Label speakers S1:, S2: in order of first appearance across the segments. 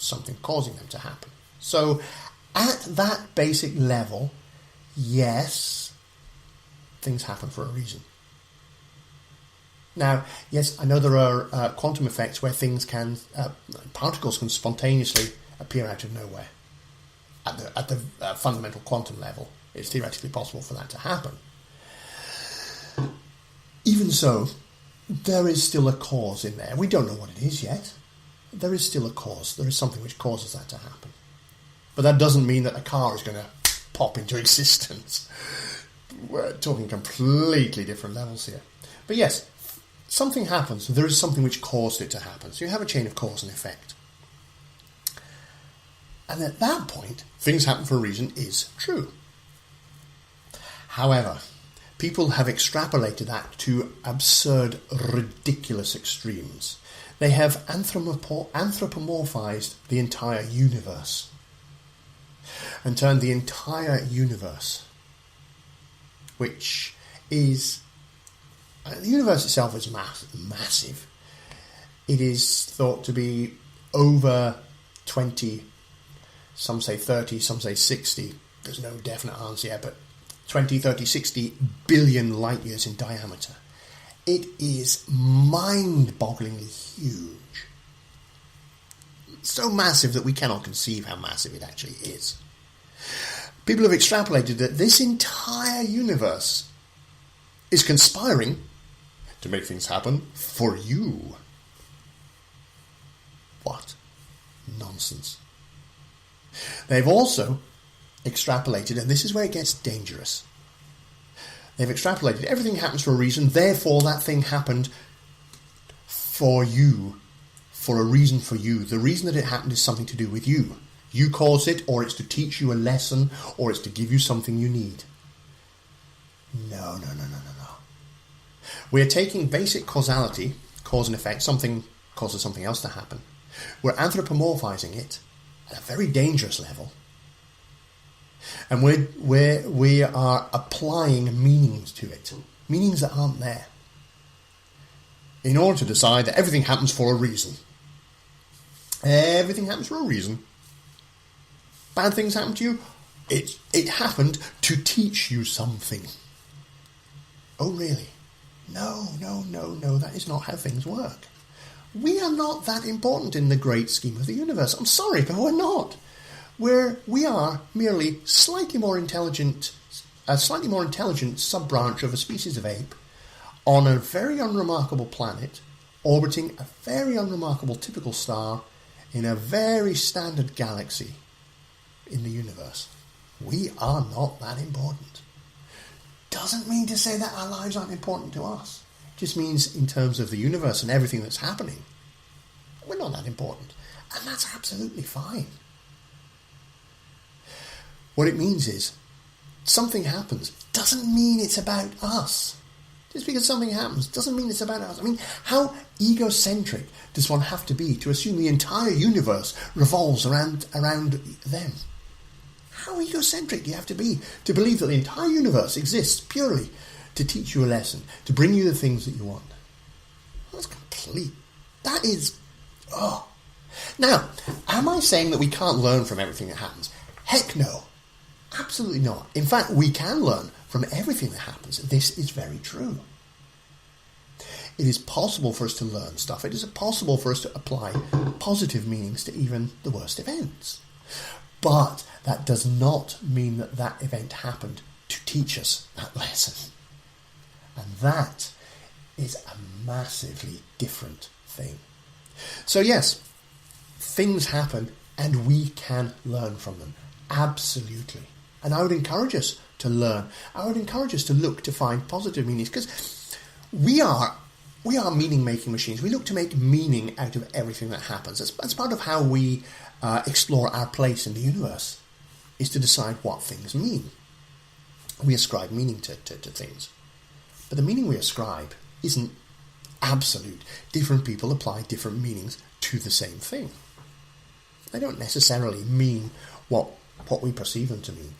S1: something causing them to happen. So at that basic level, yes, things happen for a reason. Now, yes, I know there are quantum effects where particles can spontaneously appear out of nowhere. At the fundamental quantum level, it's theoretically possible for that to happen. Even so, there is still a cause in there. We don't know what it is yet. There is still a cause. There is something which causes that to happen. But that doesn't mean that a car is going to pop into existence. We're talking completely different levels here. But yes, something happens. There is something which caused it to happen. So you have a chain of cause and effect. And at that point, things happen for a reason is true. However, people have extrapolated that to absurd, ridiculous extremes. They have anthropomorphized the entire universe and turned the entire universe, which is... the universe itself is massive. It is thought to be over 20, some say 30, some say 60. There's no definite answer yet, but 20, 30, 60 billion light years in diameter. It is mind-bogglingly huge. So massive that we cannot conceive how massive it actually is. People have extrapolated that this entire universe is conspiring to make things happen for you. What? Nonsense. They've also extrapolated, and this is where it gets dangerous. They've extrapolated, everything happens for a reason, therefore that thing happened for you, for a reason for you. The reason that it happened is something to do with you. You caused it, or it's to teach you a lesson, or it's to give you something you need. No. We're taking basic causality, cause and effect, something causes something else to happen. We're anthropomorphizing it at a very dangerous level. And we are applying meanings to it, meanings that aren't there, in order to decide that everything happens for a reason. Everything happens for a reason. Bad things happen to you. It happened to teach you something. Oh, really? No, that is not how things work. We are not that important in the great scheme of the universe. I'm sorry, but we're not. We are merely slightly more intelligent sub-branch of a species of ape on a very unremarkable planet, orbiting a very unremarkable typical star in a very standard galaxy in the universe. We are not that important. Doesn't mean to say that our lives aren't important to us. It just means in terms of the universe and everything that's happening, we're not that important. And that's absolutely fine. What it means is, something happens doesn't mean it's about us. Just because something happens doesn't mean it's about us. I mean, how egocentric does one have to be to assume the entire universe revolves around them? How egocentric do you have to be to believe that the entire universe exists purely to teach you a lesson, to bring you the things that you want? That's complete. That is... oh. Now, am I saying that we can't learn from everything that happens? Heck no. Absolutely not. In fact, we can learn from everything that happens. This is very true. It is possible for us to learn stuff. It is possible for us to apply positive meanings to even the worst events. But that does not mean that that event happened to teach us that lesson. And that is a massively different thing. So yes, things happen and we can learn from them. Absolutely. And I would encourage us to learn. I would encourage us to look to find positive meanings, because we are meaning-making machines. We look to make meaning out of everything that happens. That's part of how we explore our place in the universe, is to decide what things mean. We ascribe meaning to things. But the meaning we ascribe isn't absolute. Different people apply different meanings to the same thing. They don't necessarily mean what we perceive them to mean.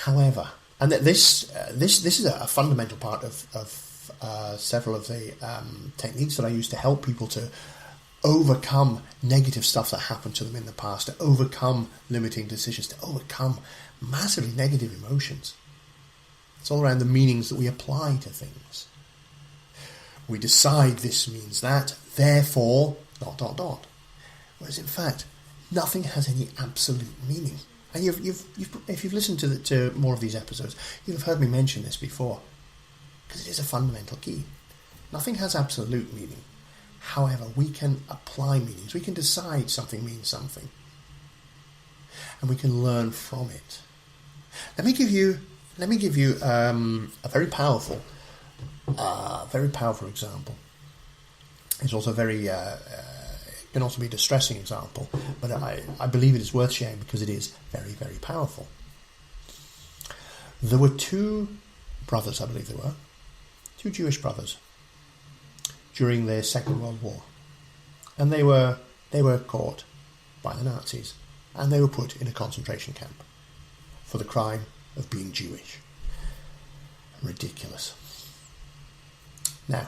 S1: However, and this is a fundamental part of several of the techniques that I use to help people to overcome negative stuff that happened to them in the past, to overcome limiting decisions, to overcome massively negative emotions. It's all around the meanings that we apply to things. We decide this means that, therefore, ... Whereas in fact, nothing has any absolute meaning. And if you've listened to more of these episodes, you'll have heard me mention this before, because it is a fundamental key. Nothing has absolute meaning. However, we can apply meanings. We can decide something means something, and we can learn from it. Let me give you a very powerful example. It's also can also be a distressing example, but I believe it is worth sharing because it is very, very powerful. There were two brothers, I believe there were, two Jewish brothers during the Second World War, and they were caught by the Nazis, and they were put in a concentration camp for the crime of being Jewish. Ridiculous. Now,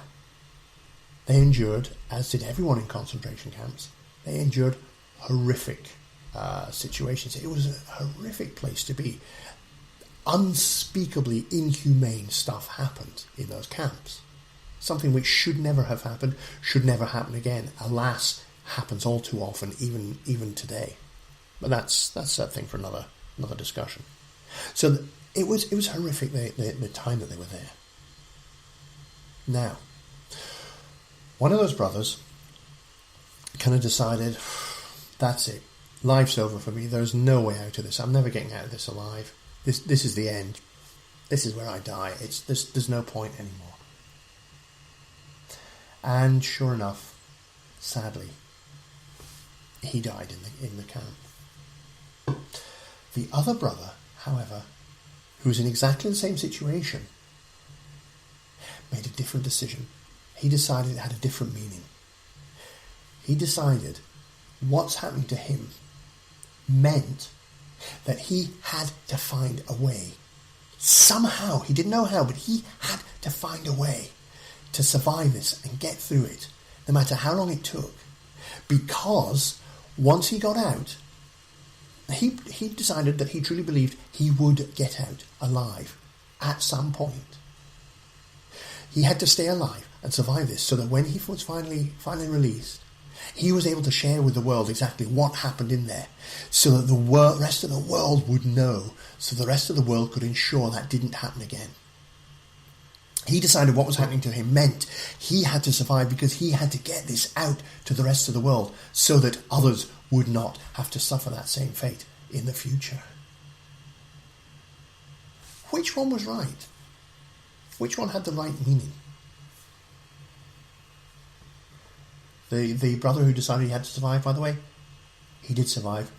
S1: they endured, as did everyone in concentration camps, they endured horrific situations. It was a horrific place to be. Unspeakably inhumane stuff happened in those camps. Something which should never have happened, should never happen again. Alas, happens all too often, even today. But that's a thing for another discussion. So it was horrific the time that they were there. Now, one of those brothers kind of decided, that's it, life's over for me. There's no way out of this. I'm never getting out of this alive. This is the end. This is where I die. There's no point anymore. And sure enough, sadly, he died in the camp. The other brother, however, who was in exactly the same situation, made a different decision. He decided it had a different meaning. He decided what's happening to him meant that he had to find a way. Somehow, he didn't know how, but he had to find a way to survive this and get through it, no matter how long it took. Because once he got out, he decided that he truly believed he would get out alive at some point. He had to stay alive and survive this so that when he was finally released, he was able to share with the world exactly what happened in there, so that the rest of the world would know, so the rest of the world could ensure that didn't happen again. He decided what was happening to him meant he had to survive because he had to get this out to the rest of the world so that others would not have to suffer that same fate in the future. Which one was right? Which one had the right meaning? The brother who decided he had to survive, by the way, he did survive.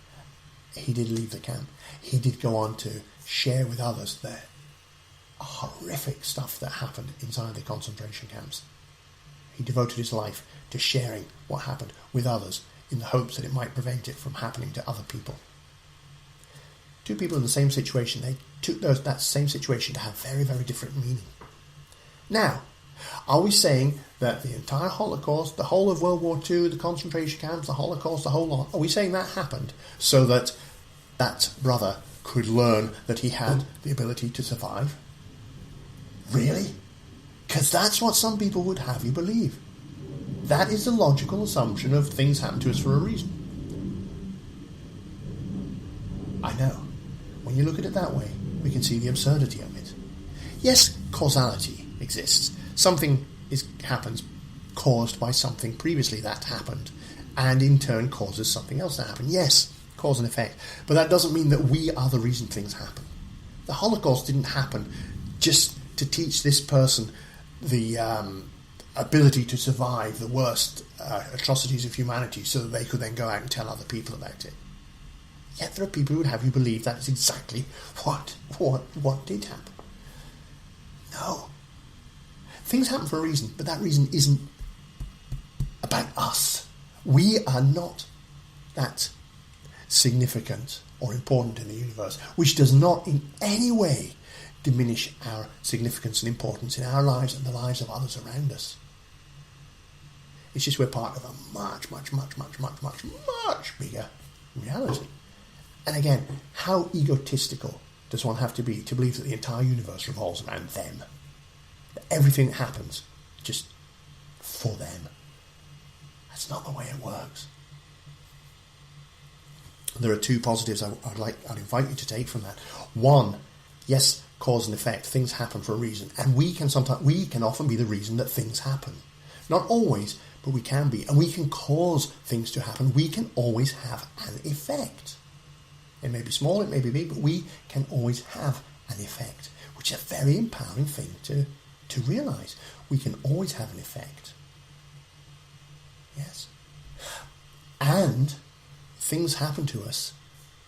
S1: He did leave the camp. He did go on to share with others the horrific stuff that happened inside the concentration camps. He devoted his life to sharing what happened with others in the hopes that it might prevent it from happening to other people. Two people in the same situation, they took that same situation to have very, very different meaning. Now, are we saying that the entire Holocaust, the whole of World War II, the concentration camps, the Holocaust, the whole lot, are we saying that happened so that that brother could learn that he had the ability to survive? Really? Because that's what some people would have you believe. That is the logical assumption of things happen to us for a reason. I know. When you look at it that way, we can see the absurdity of it. Yes, causality exists. Something happens caused by something previously that happened, and in turn causes something else to happen. Yes, cause and effect. But that doesn't mean that we are the reason things happen. The Holocaust didn't happen just to teach this person the ability to survive the worst atrocities of humanity so that they could then go out and tell other people about it. Yet there are people who would have you believe that is exactly what did happen. No. Things happen for a reason, but that reason isn't about us. We are not that significant or important in the universe, which does not in any way diminish our significance and importance in our lives and the lives of others around us. It's just we're part of a much, much, much, much, much, much, much bigger reality. And again, how egotistical does one have to be to believe that the entire universe revolves around them? That everything that happens just for them. That's not the way it works. There are two positives I'd invite you to take from that. One, yes, cause and effect. Things happen for a reason, and we can often be the reason that things happen. Not always, but we can be, and we can cause things to happen. We can always have an effect. It may be small, it may be big, but we can always have an effect, which is a very empowering thing to realise. We can always have an effect. Yes. And things happen to us.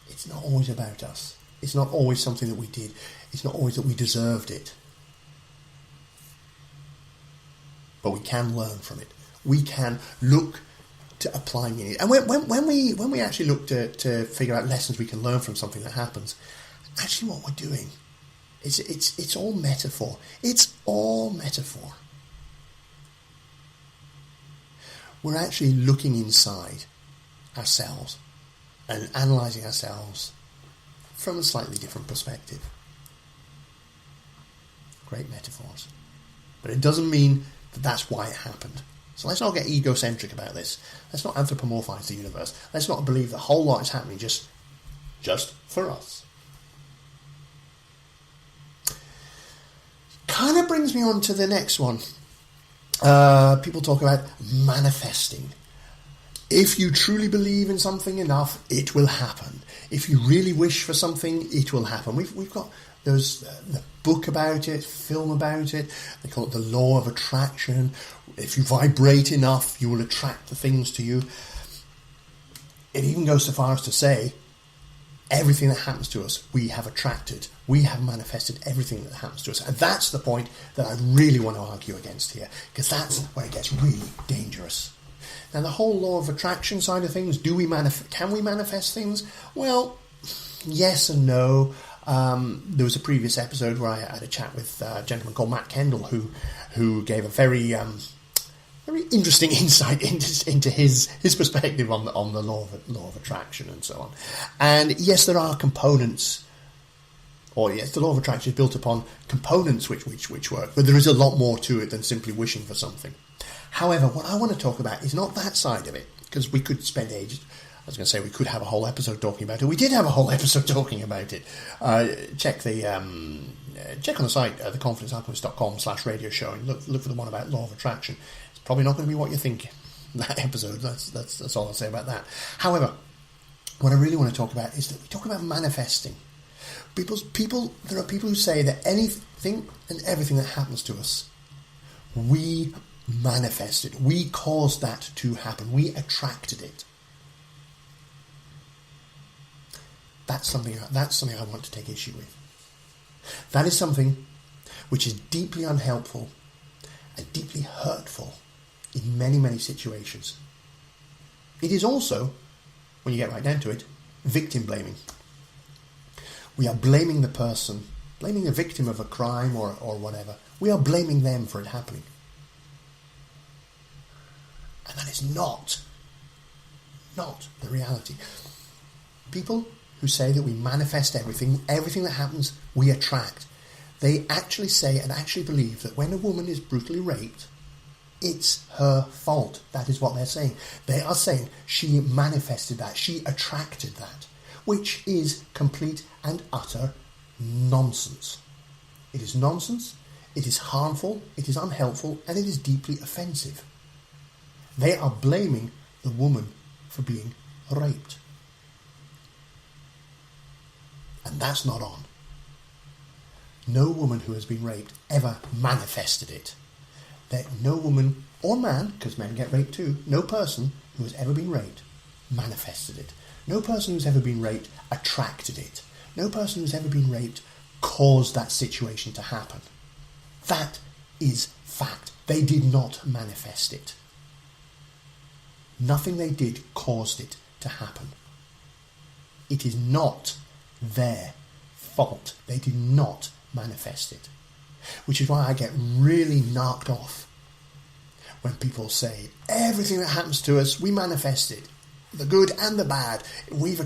S1: It's not always about us. It's not always something that we did. It's not always that we deserved it. But we can learn from it. We can look to apply meaning. And when we actually look to figure out lessons we can learn from something that happens, actually what we're doing is it's all metaphor. It's all metaphor. We're actually looking inside ourselves and analysing ourselves from a slightly different perspective. Great metaphors. But it doesn't mean that that's why it happened. So let's not get egocentric about this. Let's not anthropomorphise the universe. Let's not believe the whole lot is happening just for us. Kind of brings me on to the next one. People talk about manifesting. If you truly believe in something enough, it will happen. If you really wish for something, it will happen. We've got there's the book about it, film about it. They call it the law of attraction. If you vibrate enough, you will attract the things to you. It even goes so far as to say, everything that happens to us, we have attracted. We have manifested everything that happens to us. And that's the point that I really want to argue against here, because that's where it gets really dangerous. Now, the whole law of attraction side of things, can we manifest things? Well, yes and no. There was a previous episode where I had a chat with a gentleman called Matt Kendall, who gave a very interesting insight into his perspective on the law of attraction and so on. And yes, there are components, or yes, the law of attraction is built upon components which work, but there is a lot more to it than simply wishing for something. However, what I want to talk about is not that side of it, because we could spend ages. I was going to say we could have a whole episode talking about it. We did have a whole episode talking about it. Check on the site, theconfidencealchemist.com/radio show, and look for the one about law of attraction. It's probably not going to be what you think. That episode. That's all I'll say about that. However, what I really want to talk about is that we talk about manifesting. There are people who say that anything and everything that happens to us, we manifested. We caused that to happen. We attracted it. That's something I want to take issue with. That is something which is deeply unhelpful and deeply hurtful in many, many situations. It is also, when you get right down to it, victim blaming. We are blaming the person, blaming the victim of a crime or whatever. We are blaming them for it happening. And that is not the reality. People who say that we manifest everything that happens, we attract. They actually say and actually believe that when a woman is brutally raped, it's her fault. That is what they're saying. They are saying she manifested that, she attracted that, which is complete and utter nonsense. It is nonsense, it is harmful, it is unhelpful, and it is deeply offensive. They are blaming the woman for being raped. And that's not on. No woman who has been raped ever manifested it. No woman or man, because men get raped too, no person who has ever been raped manifested it. No person who's ever been raped attracted it. No person who's ever been raped caused that situation to happen. That is fact. They did not manifest it. Nothing they did caused it to happen. It is not their fault. They did not manifest it. Which is why I get really narked off when people say everything that happens to us, we manifest it. The good and the bad. We've